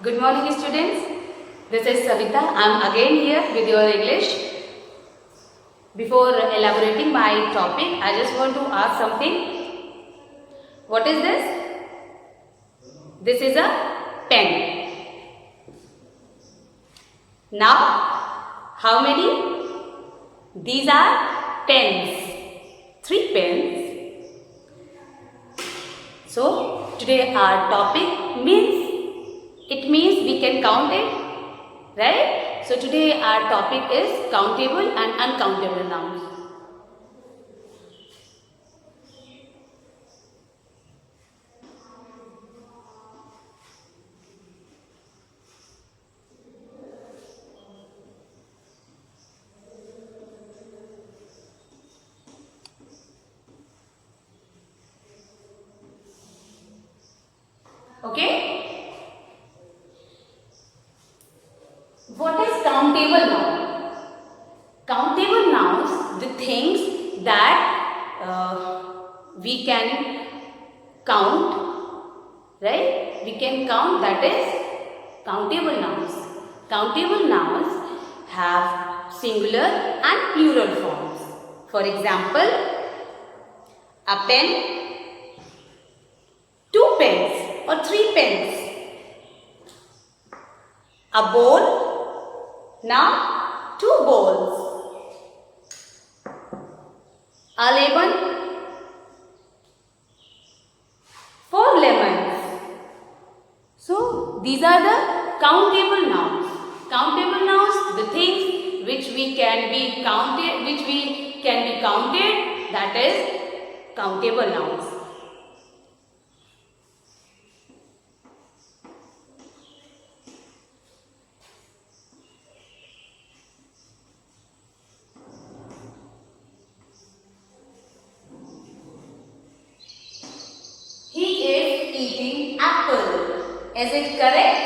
Good morning, students. This is Savita. I am again here with your English. Before elaborating my topic, I just want to ask something. What is this? This is a pen. Now, how many? These are pens. 3 pens. So, today our topic means we can count it, right? So, today our topic is countable and uncountable nouns. Okay? What is countable noun? Countable nouns, the things that we can count, right? We can count, that is countable nouns. Countable nouns have singular and plural forms. For example, a pen, 2 pens or 3 pens. A bowl, now 2 bowls. A lemon, 4 lemons. So these are the countable nouns. Countable nouns, the things which we can be counted, that is countable nouns. Eating apple. Is it correct?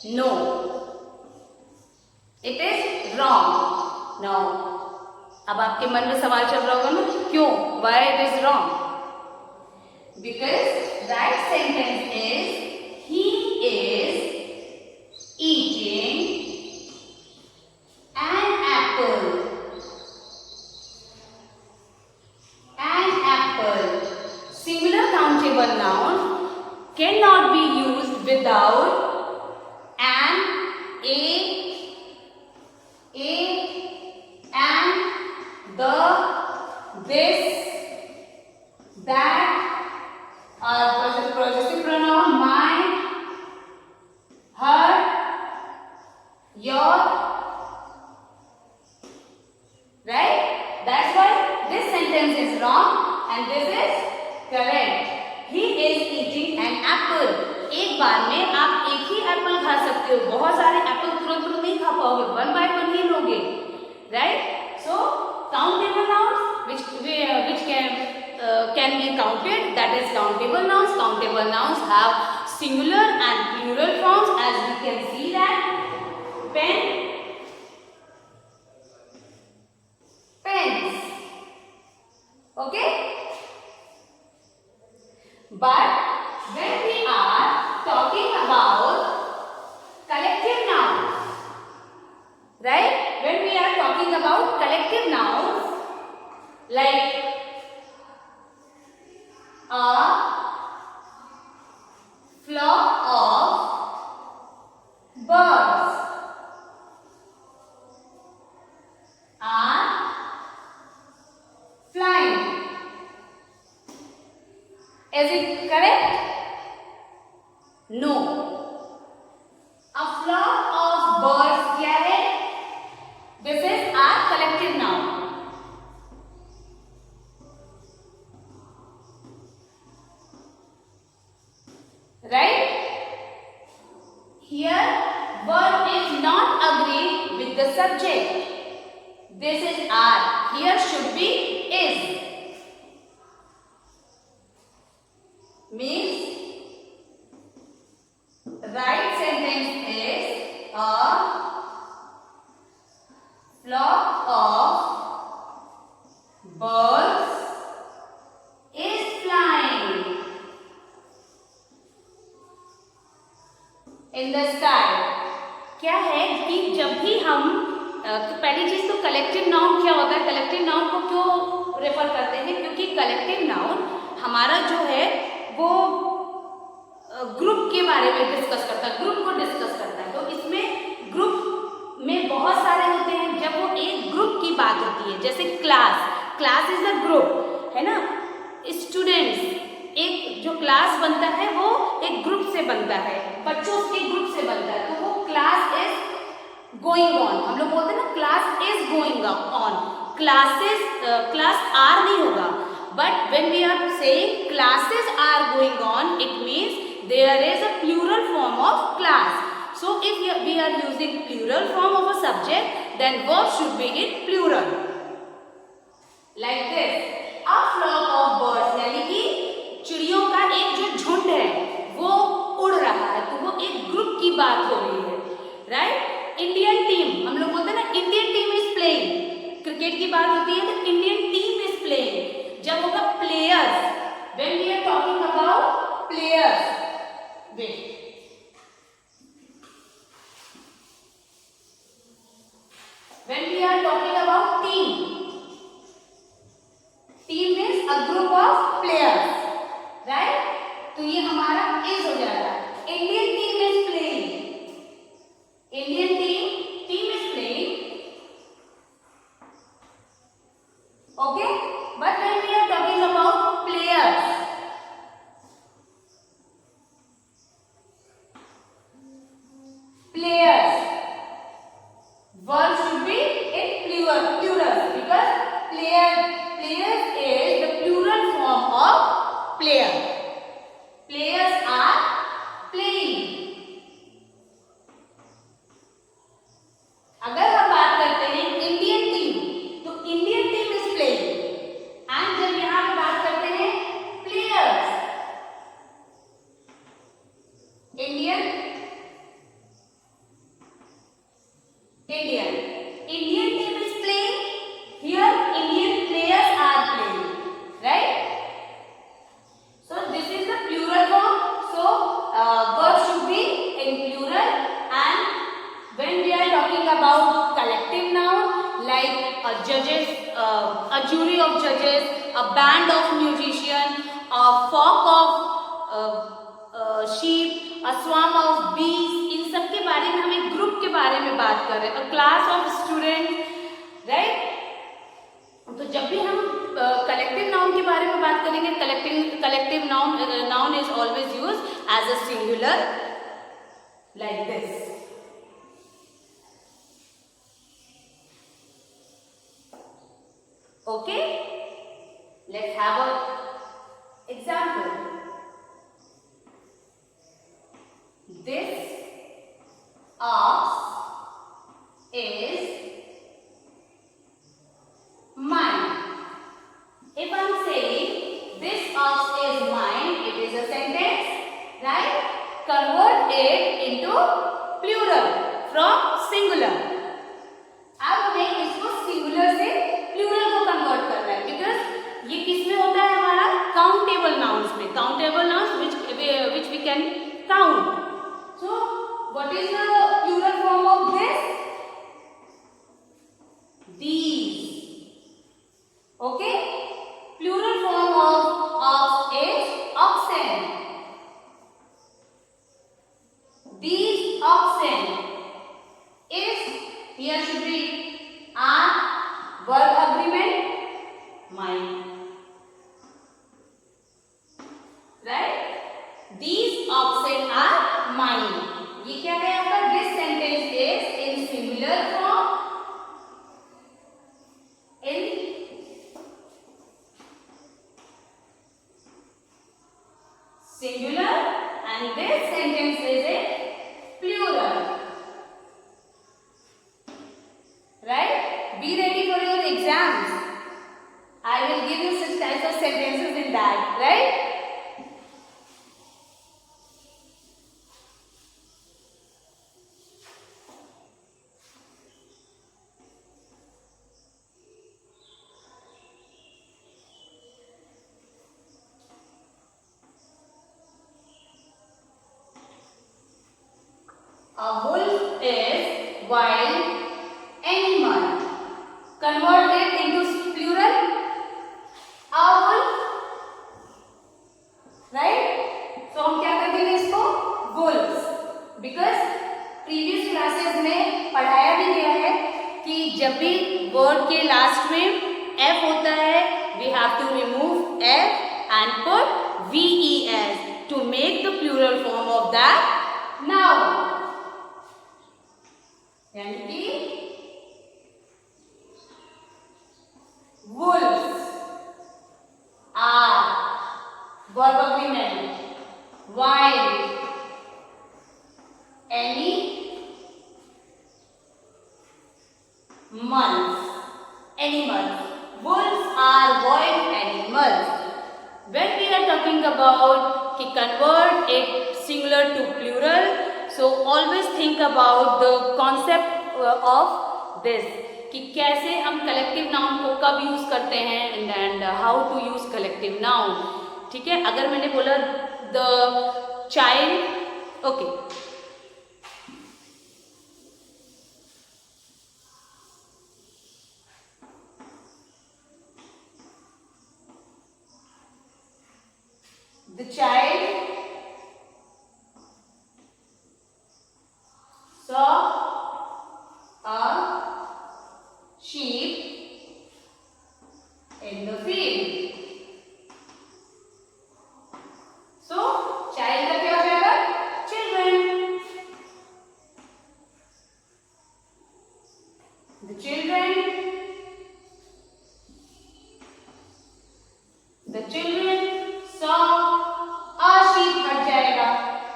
No. It is wrong. Now, अब आपके मन में सवाल चल रहा होगा ना, क्यों? Why it is wrong? Because right sentence is he is eating an apple. Singular countable noun cannot be used without an, and, the, this, that, possessive pronoun my, her, your, right? That's why this sentence is wrong and this is correct. He is eating an apple. एक बार में आप एक ही Apple खा सकते हो, बहुत सारे Apple तुरंत नहीं खा पाओगे, 1 by 1 ही लोगे, right? So countable nouns which can be counted, that is countable nouns. Countable nouns have singular and plural forms, as we can see that pen, pens. Okay? But when we are talking about collective nouns, right? When we are talking about collective nouns like a flock of birds are flying. Is it correct? No. A flock of birds क्या है? This is our collective noun. Right? Here, verb is not agreed with the subject. This is are. Here should be is. Means right sentence is a flock of birds is flying. In the sky. क्या है कि जब भी हम पहली चीज तो collective noun क्या होता है, कलेक्टिव नाउन को क्यों रेफर करते हैं, क्योंकि कलेक्टिव नाउन हमारा जो है वो ग्रुप के बारे में डिस्कस करता है, ग्रुप को डिस्कस करता है। तो इसमें ग्रुप में बहुत सारे होते हैं। जब वो एक ग्रुप की बात होती है, जैसे class, class is a group, है ना। स्टूडेंट्स, एक जो क्लास बनता है वो एक ग्रुप से बनता है, बच्चों के ग्रुप से बनता है, तो वो क्लास इज गोइंग ऑन। हम लोग बोलते हैं ना class is going on, classes, class are नहीं होगा, but when we are saying classes are going on, it means there is a plural form of class. So if we are using plural form of a subject, then verb should be in plural, like this, a flock of birds, यानी कि चिड़ियों का एक जो झुंड है वो उड़ रहा है, तो वो एक ग्रुप की बात हो रही है, राइट। इंडियन टीम, हम लोग बोलते हैं ना Indian team is playing, cricket की बात होती है तो इंडियन टीम इज प्लेइंग। जब होगा players, when we are talking about players, when we are talking about team, team means a group of players, right? तो ये हमारा is हो जाएगा। Indian team is playing, Indian team is playing, okay, but when we are talking about players, verb should be in plural because players is the plural form of player. Players are playing. अगर हम बात करते हैं Indian team, तो Indian team is playing, and जब यहां पे बात करते हैं players, Indian team is playing, here Indian players are playing, right? So this is the plural form, so verb should be in plural. And when we are talking about collective noun, like judges, a jury of judges, a band of musicians, a flock of sheep, a swarm of bees, इन सब के बारे में हम एक group के बारे में बात कर रहे हैं, a class of students, right? तो जब भी हम कलेक्टिव नाउन के बारे में बात करेंगे, collective noun is always use as a singular, like this. Okay, let's have a example. This ox is mine. If I am saying this ox is mine, it is a sentence, right? Convert it into plural from singular. अब हमें इसको singular से plural को convert करना है, because ये किसमें होता है हमारा काउंटेबल नाउन्स में, countable nouns which we can count. So what is the plural form of this? These. Okay, plural form of ox is oxen. These oxen is, here should be are verb agreement mine, right? These oxen are mine. ये क्या है आपका? This sentence is in singular form, in singular, and this sentence is in plural, right? Be ready for your exams. I will give you such types of sentences in that, right? A wolf is wild animal. Convert it into plural. A wolf, right? So हम क्या कर देंगे इसको? Wolves. Because previous classes में पढ़ाया भी गया है कि जब भी word के last में f होता है, we have to remove f and put ves to make the plural form of that noun. यानी कि wolves are verb agreement wild animals. Wolves are wild animals. When we are talking about कि convert it singular to plural, so always think about the concept of this कि कैसे हम collective noun को कब use करते हैं and how to use collective noun. ठीक है, अगर मैंने बोला the child, okay. The child saw a sheep in the field. So, child का क्या हो जाएगा? Children. The children saw a sheep हट जाएगा,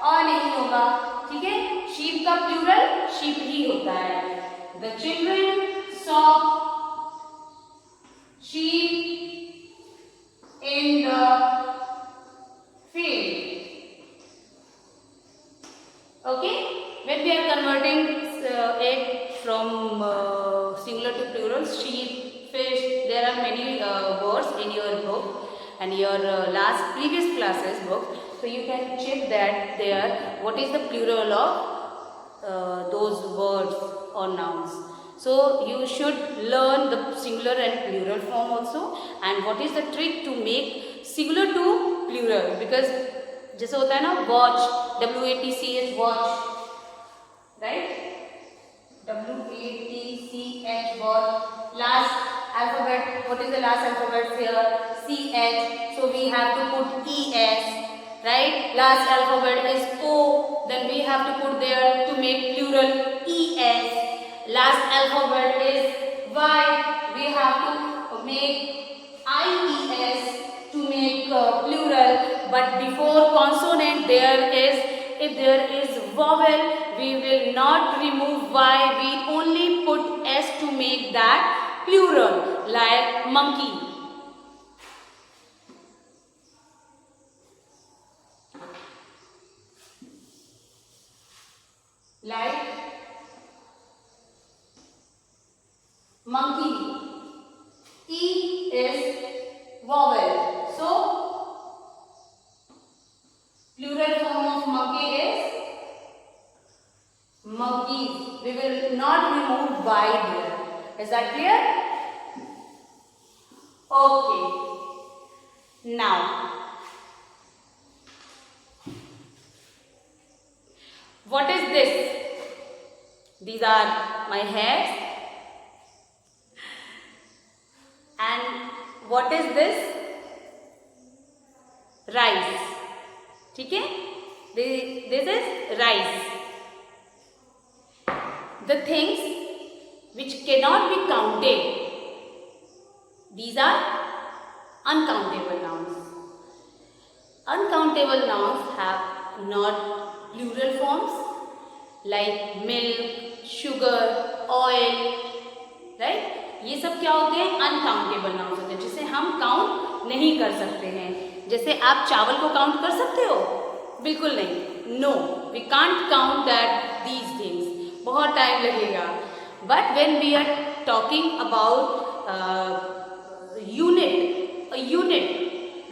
और नहीं होगा, ठीक है? sheep का प्लूरल sheep ही होता है. The children saw sheep in the field. Okay, when we are converting it from singular to plural, sheep, fish, there are many words in your book and your previous classes book, so you can check that there what is the plural of those words or nouns. So you should learn the singular and plural form also, and what is the trick to make singular to plural, because जैसे होता है ना watch, WATCH watch, right? WATCH watch. Last alphabet, what is the last alphabet here? CH, so we have to put ES, right? Last alphabet is O, then we have to put there to make plural ES. Last alphabet is Y, we have to make IES to make plural, but before consonant there is, if there is vowel, we will not remove Y, we only put S to make that plural, like monkey. Like monkey. E is vowel. So, plural form of monkey is monkeys. We will not remove Y there. Is that clear? Okay. Now, what is this? These are my hairs. And what is this? Rice. ठीक है? This is rice. The things which cannot be counted, these are uncountable nouns. Uncountable nouns have not plural forms like milk, sugar, oil, right? ये सब क्या होते हैं? Uncountable nouns होते हैं, जिसे हम काउंट नहीं कर सकते हैं. जैसे आप चावल को काउंट कर सकते हो? बिल्कुल नहीं. No, we can't count that these things. बहुत टाइम लगेगा. But when we are talking about unit,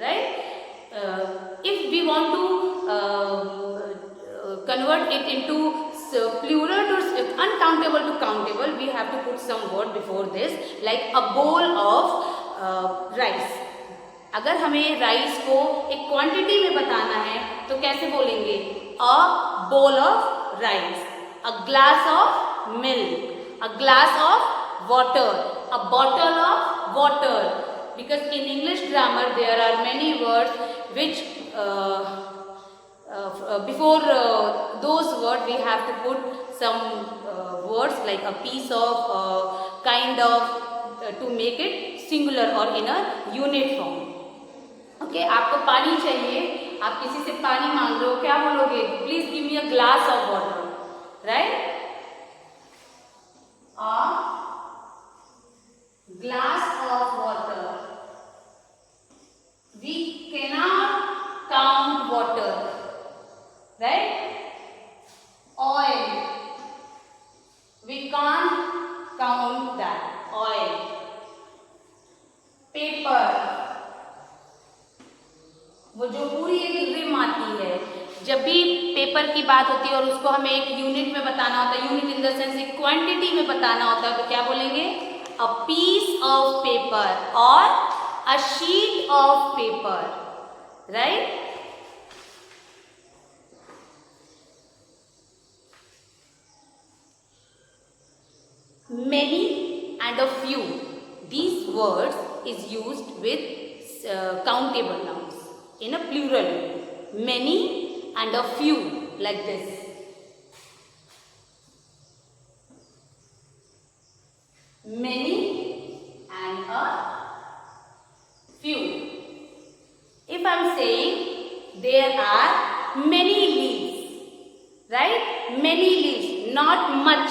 right? If we want to convert it into plural to uncountable to countable, we have to put some word before this, like a bowl of rice. अगर हमें rice को एक quantity में बताना है तो कैसे बोलेंगे? A bowl of rice, a glass of milk, a glass of water, a bottle of water. Because in English grammar there are many words which before those words we have to put some words like a piece of, kind of, to make it singular or in a unit form. Okay, आपको पानी चाहिए, आप किसी से पानी मांग रहे हो, क्या बोलोगे? Please give me a glass of water, right? A glass of water. We cannot count water, right? Oil, we can't count that. Oil. Paper, वो जो पूरी एक रिम आती है, जब भी पेपर की बात होती है और उसको हमें एक यूनिट में बताना होता है, यूनिट इन द सेंस एक क्वांटिटी में बताना होता है, तो क्या बोलेंगे? अ पीस ऑफ पेपर और a sheet of paper, right? Many and a few, these words is used with countable nouns in a plural. Many and a few, like this. Many and a few. If I am saying there are many leaves, right? Many leaves, not much.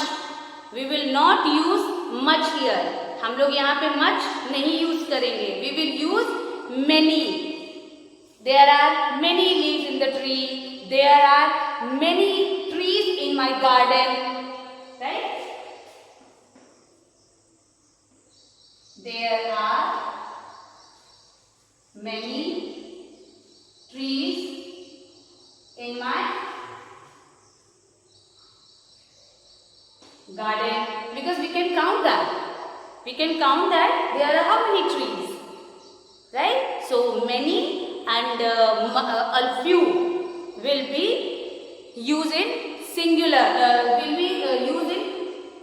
We will not use much here. हम लोग यहाँ पे much नहीं use करेंगे. We will use many. There are many leaves in the tree. There are many trees in my garden, right? There are many trees in my garden, because we can count that. We can count that there are how many trees, right? So many and a few will be used in singular, will be used in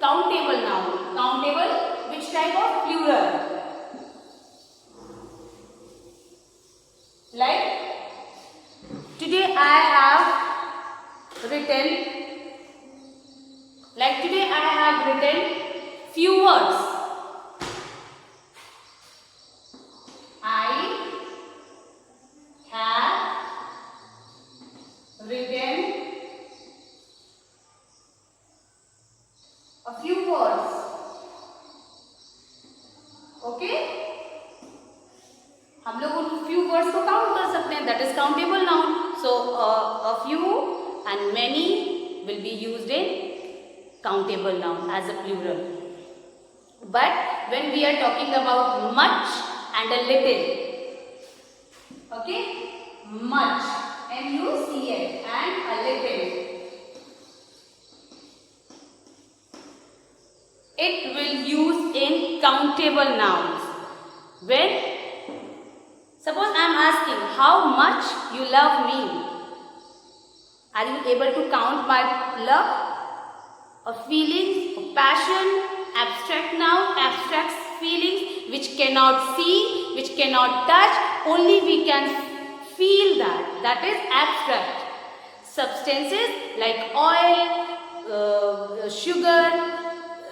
countable noun. Countable, which type of plural? Like today I have written, few words. I have written a few words. Okay? हम लोग उन few words को count कर सकते हैं. That is countable noun. So a few and many will be used in countable noun as a plural. But when we are talking about much and a little, okay, much, M-U-C-H, and a little, it will use in countable nouns. When suppose I am asking how much you love me, are you able to count my love? Or feelings, or passion, abstract noun, abstract feelings which cannot see, which cannot touch, only we can feel that. That is abstract. Substances like oil, sugar,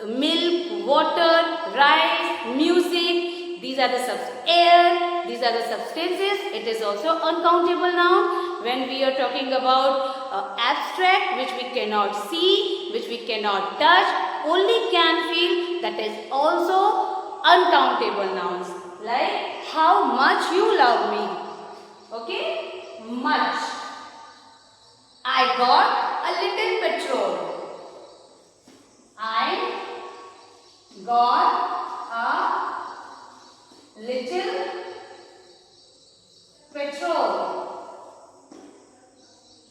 milk, water, rice, music, these are the air, these are the substances. It is also uncountable noun. When we are talking about abstract, which we cannot see, which we cannot touch, only can feel, that is also uncountable nouns. Like how much you love me. Okay? Much. I got a little petrol. I got a little petrol.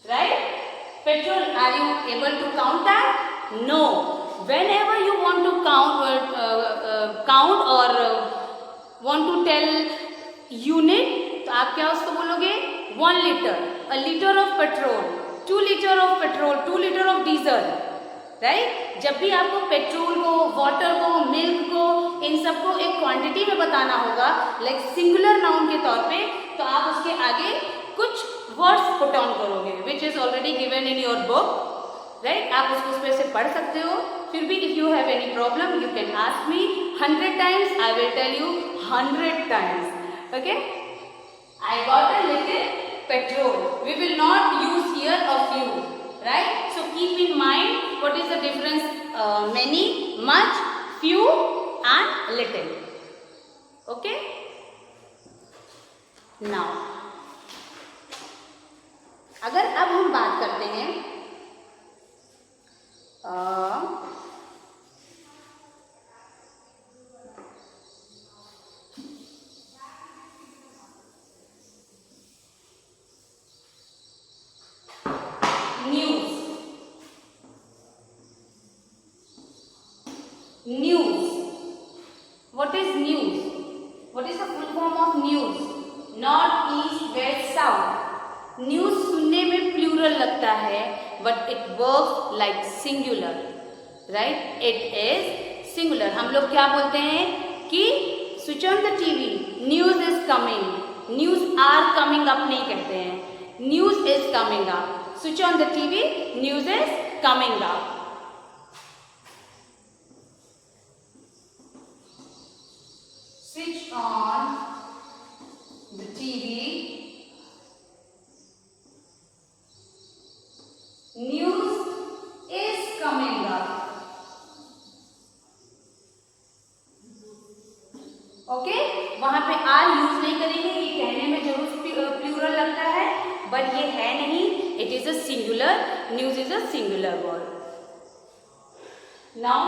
Right? petrol. Are you able to count that? No. Whenever you want to count or want to tell unit, तो आप क्या उसको बोलोगे? 1 liter, a liter of petrol, 2 liter of petrol, 2 liter of diesel, right? जब भी आपको petrol को, water को, मिल्क को, इन सबको एक क्वांटिटी में बताना होगा, लाइक सिंगुलर नाउन के तौर पे, तो आप उसके आगे कुछ वर्ड्स पुट ऑन करोगे, which is already given in your book, right? आप उसको उस पे से पढ़ सकते हो. फिर भी if you have any problem you can ask me 100 times, I will tell you 100 times. Okay? I got a little petrol. We will not use here a few, right? So keep in mind what is the difference, many, much, few and little. Okay? Now, अगर अब हम बात करते हैं News. What is news? What is the full form of news? North, east, west, south. News सुनने में plural लगता है, but it works like singular, right? It is singular. हम लोग क्या बोलते हैं कि switch on the TV. News is coming. News are coming up नहीं कहते हैं. News is coming up. Switch on the TV. News is coming up. Switch on the TV. News is coming up. Okay? वहां पे are use नहीं करेंगे, ये कहने में जरूर प्लूरल लगता है, बट ये है नहीं. It is a singular. News is a singular word. Now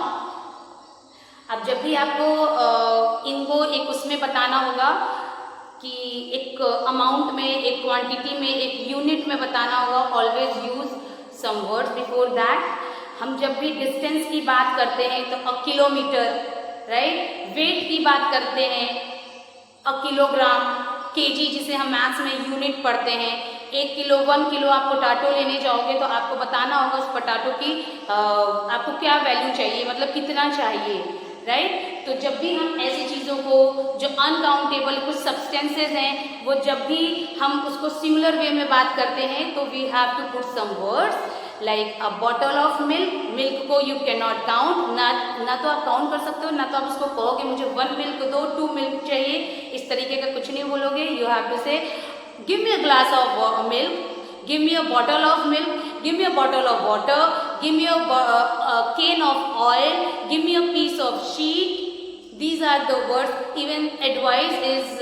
अब जब भी आपको इनको एक उसमें बताना होगा कि एक अमाउंट में, एक क्वांटिटी में, एक यूनिट में बताना होगा, always use some words before that. हम जब भी डिस्टेंस की बात करते हैं तो अ किलोमीटर, राइट? वेट की बात करते हैं अ किलोग्राम, केजी जिसे हम मैथ्स में यूनिट पढ़ते हैं. 1 किलो 1 किलो आप पोटैटो लेने जाओगे तो आपको बताना होगा उस पोटैटो की आपको क्या वैल्यू चाहिए, मतलब कितना चाहिए, राइट? तो जब भी हम ऐसी चीज़ों को जो अनकाउंटेबल कुछ सब्सटेंसेज हैं, वो जब भी हम उसको सिंगुलर वे में बात करते हैं तो we have to put some words like a bottle of milk. Milk को यू कैन नॉट काउंट, ना तो आप काउंट कर सकते हो, ना तो आप उसको कहोगे मुझे 1 मिल्क दो, 2 मिल्क चाहिए, इस तरीके का कुछ नहीं बोलोगे. यू हैव टू से give me a glass of milk, give me a bottle of milk, give me a bottle of water, give me a can of oil, give me a piece of sheet. These are the words. Even advice is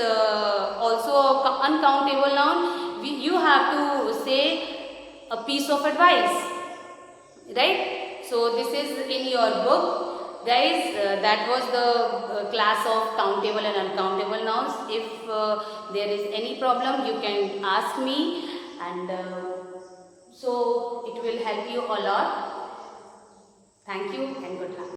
also an uncountable noun. You have to say a piece of advice, right? So this is in your book, guys. That was the class of countable and uncountable nouns. If there is any problem, you can ask me. And so it will help you a lot. Thank you and good luck.